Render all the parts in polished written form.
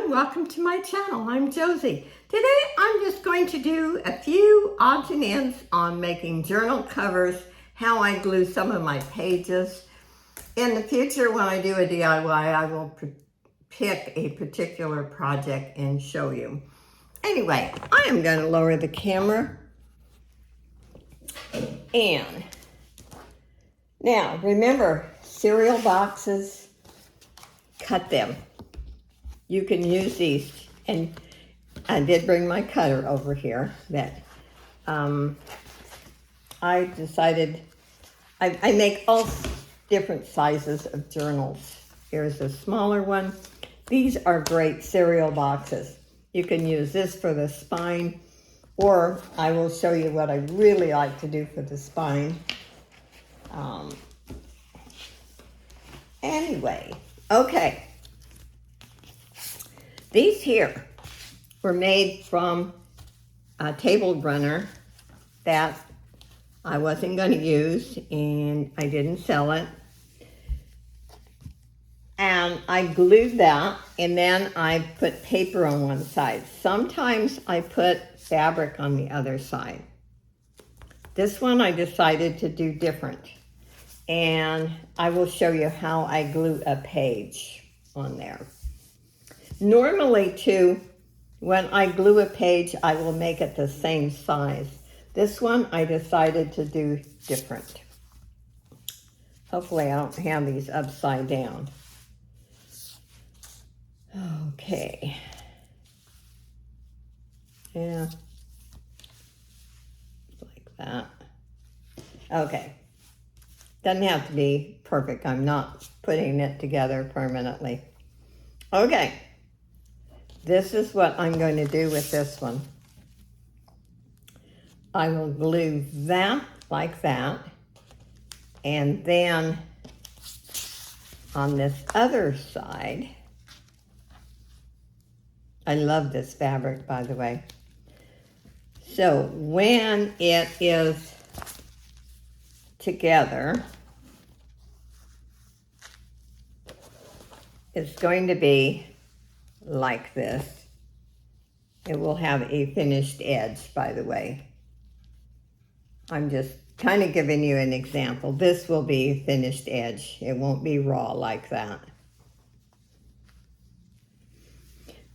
welcome to my channel. I'm Josie. Today I'm just going to do a few odds and ends on making journal covers, how I glue some of my pages. In the future when I do a DIY, I will pick a particular project and show you. Anyway, I am going to lower the camera. And now remember, cereal boxes, cut them. You can use these, and I did bring my cutter over here that I decided, I make all different sizes of journals. Here's a smaller one. These are great cereal boxes. You can use this for the spine, or I will show you what I really like to do for the spine. Anyway, okay. These here were made from a table runner that I wasn't going to use, and I didn't sell it. And I glued that, and then I put paper on one side. Sometimes I put fabric on the other side. This one I decided to do different, and I will show you how I glue a page on there. Normally too, when I glue a page, I will make it the same size. This one I decided to do different. Hopefully I don't have these upside down. Okay. Yeah. Like that. Okay. Doesn't have to be perfect. I'm not putting it together permanently. Okay. This is what I'm going to do with this one. I will glue that like that. And then on this other side, I love this fabric, by the way. So when it is together, it's going to be like this. It will have a finished edge, by the way. I'm just kind of giving you an example. This will be finished edge. It won't be raw like that.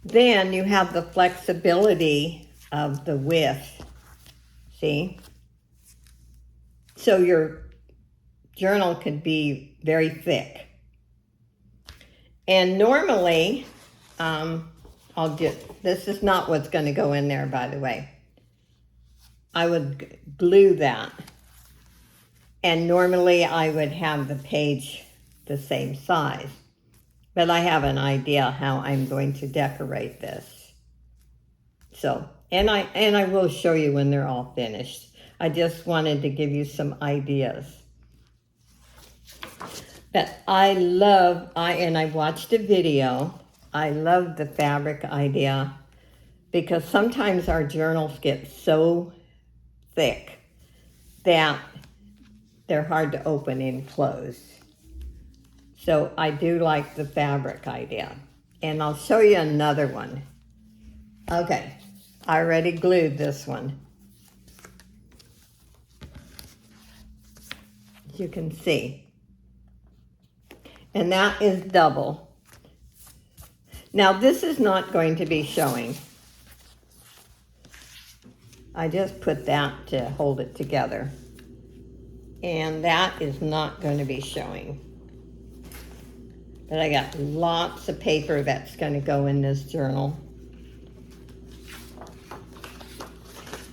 Then you have the flexibility of the width. See? So your journal could be very thick. And normally, this is not what's going to go in there, by the way. I would glue that. And normally I would have the page the same size. But I have an idea how I'm going to decorate this. So, and I will show you when they're all finished. I just wanted to give you some ideas. But I watched a video. I love the fabric idea because sometimes our journals get so thick that they're hard to open and close. So I do like the fabric idea. And I'll show you another one. Okay, I already glued this one. As you can see. And that is double. Now this is not going to be showing. I just put that to hold it together. And that is not going to be showing. But I got lots of paper that's going to go in this journal.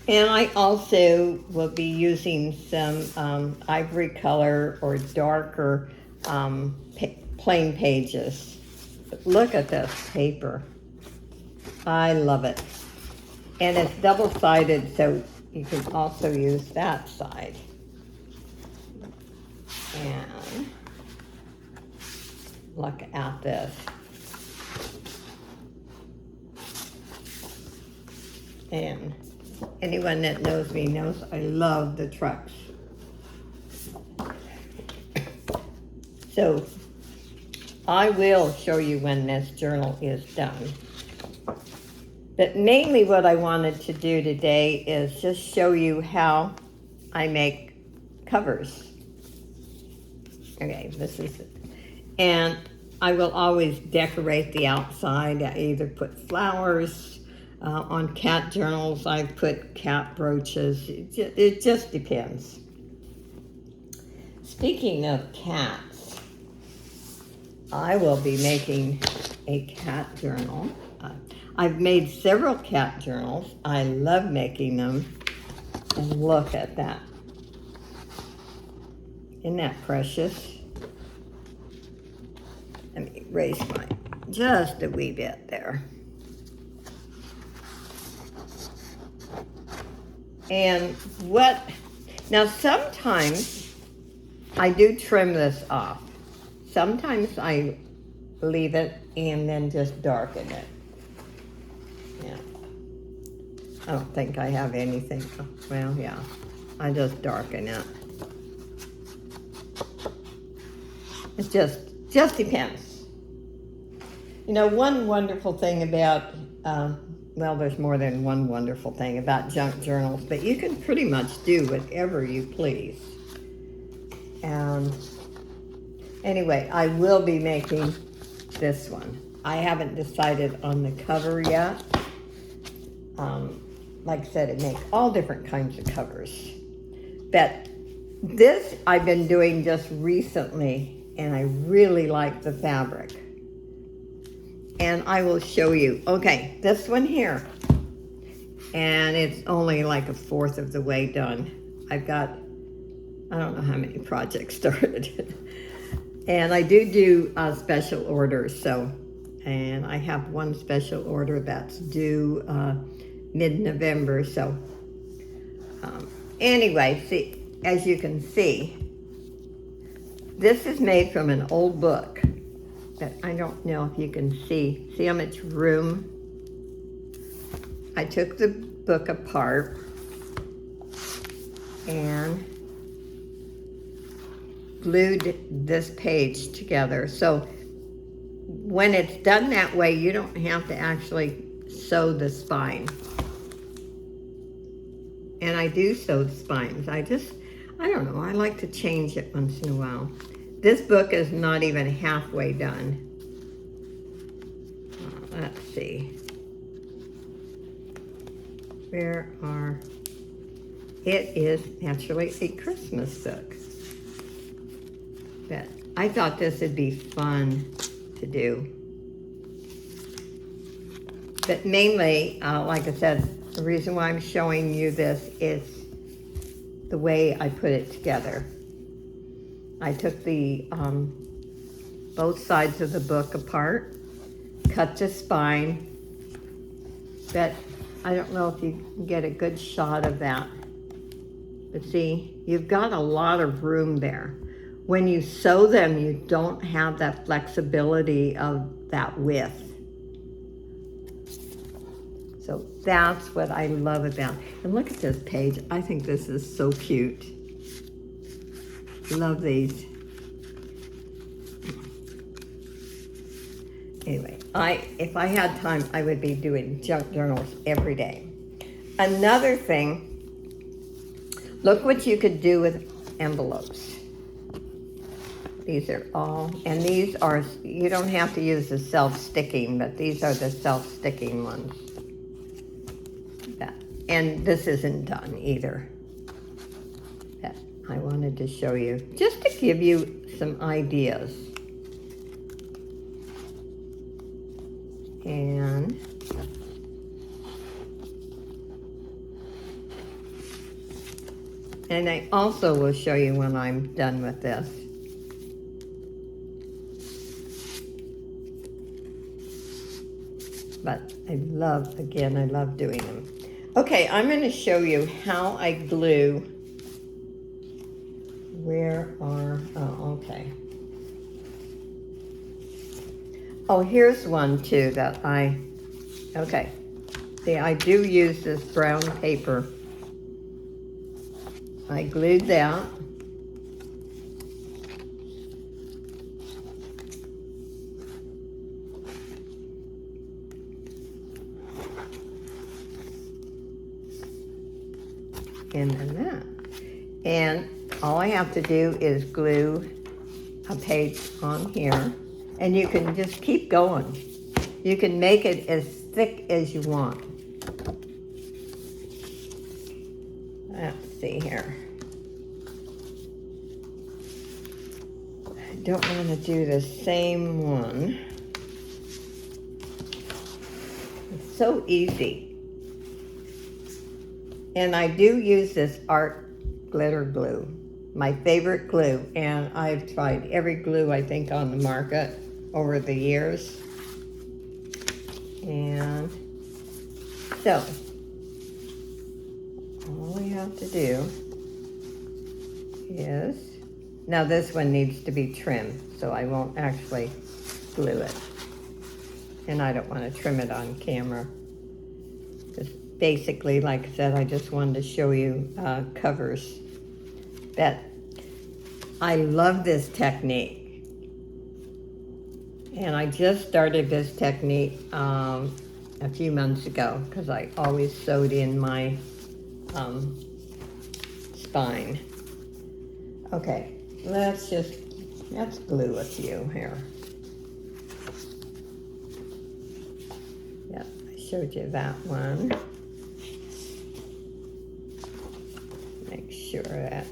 And I also will be using some ivory color or darker plain pages. But look at this paper. I love it. And it's double-sided, so you can also use that side. And look at this. And anyone that knows me knows I love the trucks. So I will show you when this journal is done. But mainly what I wanted to do today is just show you how I make covers. Okay, this is it. And I will always decorate the outside. I either put flowers, on cat journals I put cat brooches. It just depends. Speaking of cats, I will be making a cat journal. I've made several cat journals. I love making them. And look at that. Isn't that precious? Let me raise mine just a wee bit there. And now sometimes I do trim this off. Sometimes I leave it and then just darken it. Yeah. I don't think I have anything. Well, yeah, I just darken it. It just depends. You know, one wonderful thing about, well, there's more than one wonderful thing about junk journals, but you can pretty much do whatever you please. And anyway, I will be making this one. I haven't decided on the cover yet. Like I said, it makes all different kinds of covers. But this I've been doing just recently, and I really like the fabric. And I will show you. Okay, this one here. And it's only like a fourth of the way done. I've got, I don't know how many projects started. And I do special orders, so, and I have one special order that's due mid-November, so. Anyway, see, as you can see, this is made from an old book, but I don't know if you can see how much room. I took the book apart and glued this page together. So when it's done that way, you don't have to actually sew the spine. And I do sew the spines. I don't know, I like to change it once in a while. This book is not even halfway done. Let's see. It is actually a Christmas book. But I thought this would be fun to do. But mainly, like I said, the reason why I'm showing you this is the way I put it together. I took the both sides of the book apart, cut the spine, but I don't know if you can get a good shot of that. But see, you've got a lot of room there. When you sew them, you don't have that flexibility of that width. So that's what I love about it. And look at this page. I think this is so cute. Love these. Anyway, if I had time, I would be doing junk journals every day. Another thing, look what you could do with envelopes. These are all, and these are, you don't have to use the self-sticking, but these are the self-sticking ones. And this isn't done either. But I wanted to show you, just to give you some ideas. And I also will show you when I'm done with this. But I love doing them. Okay, I'm going to show you how I glue. Okay. Oh, here's one too that okay. See, I do use this brown paper. I glued that. and then that. And all I have to do is glue a page on here, and you can just keep going. You can make it as thick as you want. Let's see here. I don't want to do the same one. It's so easy. And I do use this art glitter glue, my favorite glue, and I've tried every glue I think on the market over the years. And so all we have to do is, now this one needs to be trimmed, so I won't actually glue it. And I don't want to trim it on camera. Just basically, like I said, I just wanted to show you covers. But I love this technique. And I just started this technique a few months ago because I always sewed in my spine. Okay, let's glue a few here. Yep, I showed you that one. Make sure that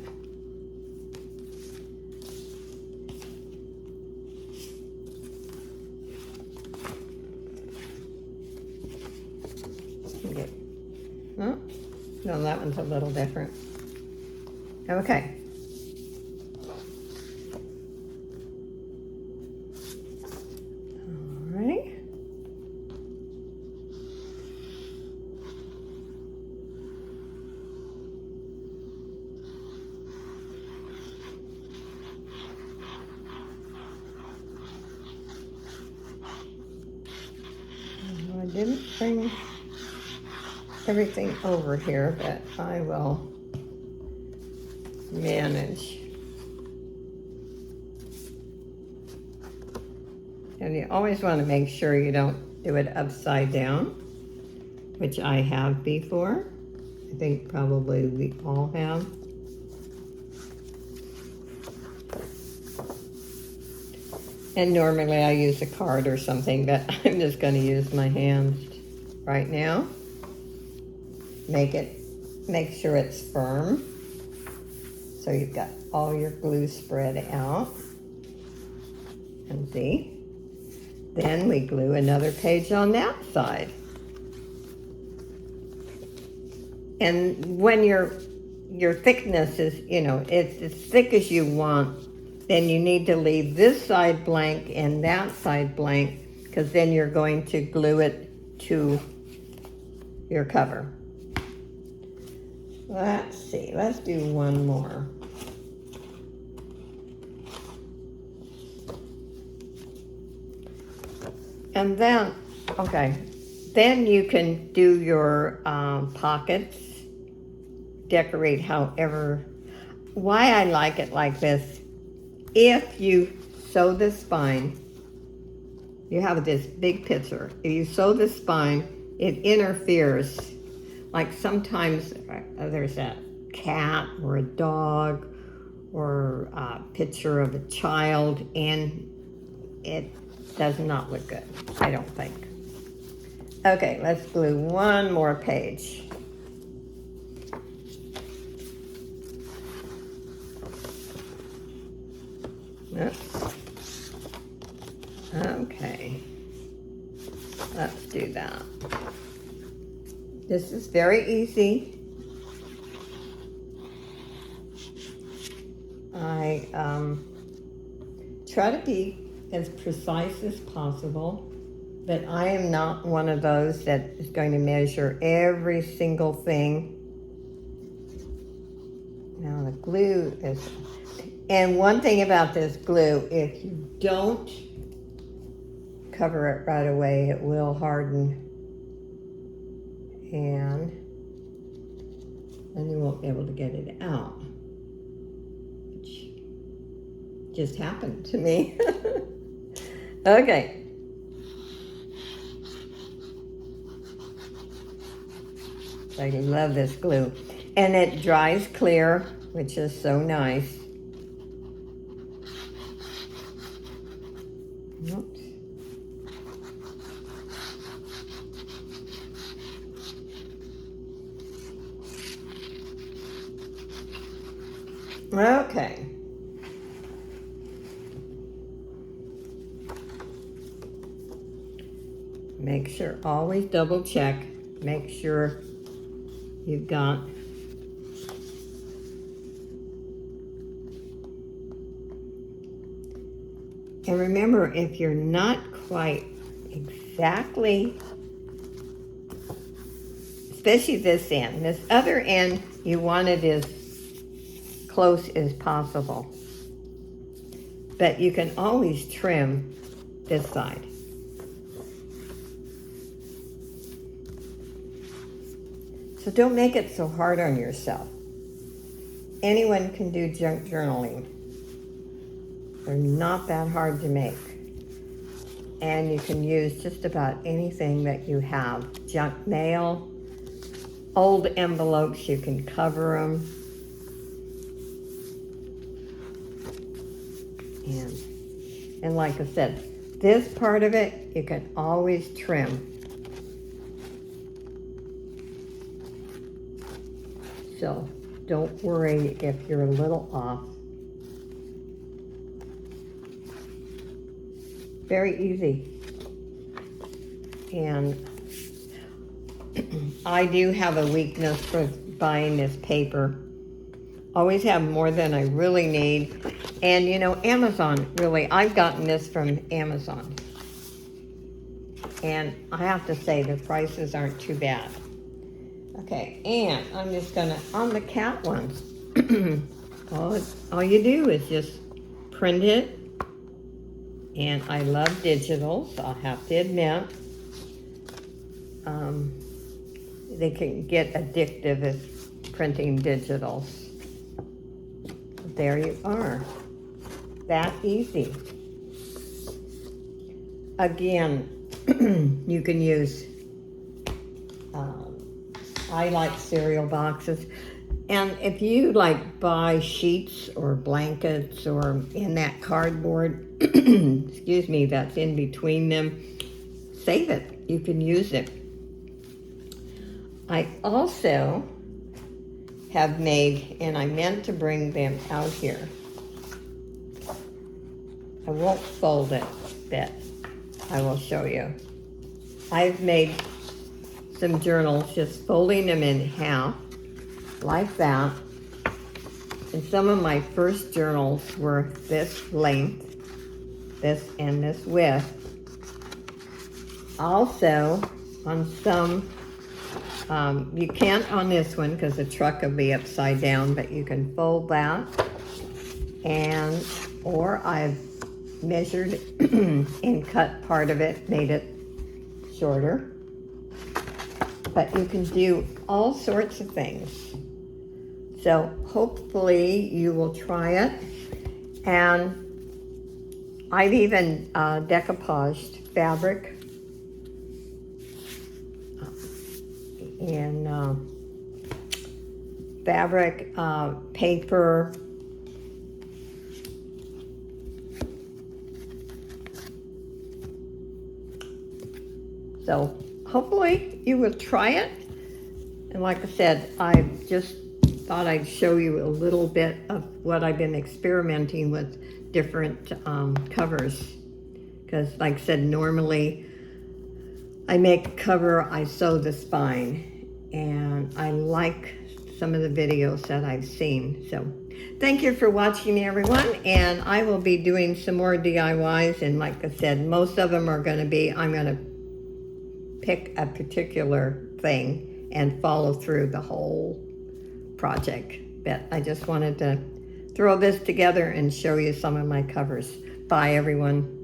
get, oh, no, that one's a little different. Okay. All right. I didn't bring everything over here, but I will manage. And you always want to make sure you don't do it upside down, which I have before. I think probably we all have. And normally I use a card or something, but I'm just going to use my hands right now. Make sure it's firm. So you've got all your glue spread out. And see? Then we glue another page on that side. And when your thickness is, it's as thick as you want, then you need to leave this side blank and that side blank, because then you're going to glue it to your cover. Let's see, let's do one more. And then, okay, then you can do your pockets, decorate however. Why I like it like this, if you sew the spine, you have this big picture. If you sew the spine, it interferes. Like sometimes there's a cat or a dog or a picture of a child, and it does not look good, I don't think. Okay, let's glue one more page. Oops. Okay, let's do that. This is very easy. I try to be as precise as possible, but I am not one of those that is going to measure every single thing. Now the glue is, and one thing about this glue, if you don't cover it right away, it will harden, and then you won't be able to get it out, which just happened to me. Okay. I love this glue. And it dries clear, which is so nice. Oops. Okay. Make sure, always double check. Make sure you've got and remember, if you're not quite exactly, especially this end, this other end, you want it as close as possible. But you can always trim this side. So don't make it so hard on yourself. Anyone can do junk journaling. They're not that hard to make. And you can use just about anything that you have. Junk mail, old envelopes, you can cover them. And like I said, this part of it, you can always trim. So don't worry if you're a little off. Very easy. And I do have a weakness for buying this paper. Always have more than I really need. And you know, Amazon, really, I've gotten this from Amazon. And I have to say, the prices aren't too bad. Okay, and I'm just gonna, on the cat ones, all you do is just print it. And I love digitals, I'll have to admit. They can get addictive as printing digitals. There you are. That easy. Again, you can use, I like cereal boxes. And if you like buy sheets or blankets or in that cardboard, excuse me, that's in between them, save it. You can use it. I also have made, and I meant to bring them out here. I won't fold it, but I will show you. I've made some journals, just folding them in half, like that. And some of my first journals were this length, this and this width. Also, on some, you can't on this one because the truck will be upside down, but you can fold that. And, or I've measured and cut part of it, made it shorter. But you can do all sorts of things. So hopefully you will try it. And I've even decoupaged fabric and fabric, paper, so hopefully you will try it. And like I said, I just thought I'd show you a little bit of what I've been experimenting with different covers. Because like I said, normally I make a cover, I sew the spine, and I like some of the videos that I've seen. So thank you for watching, everyone, and I will be doing some more DIYs, and like I said, most of them are going to be, I'm going to pick a particular thing and follow through the whole project. But I just wanted to throw this together and show you some of my covers. Bye, everyone.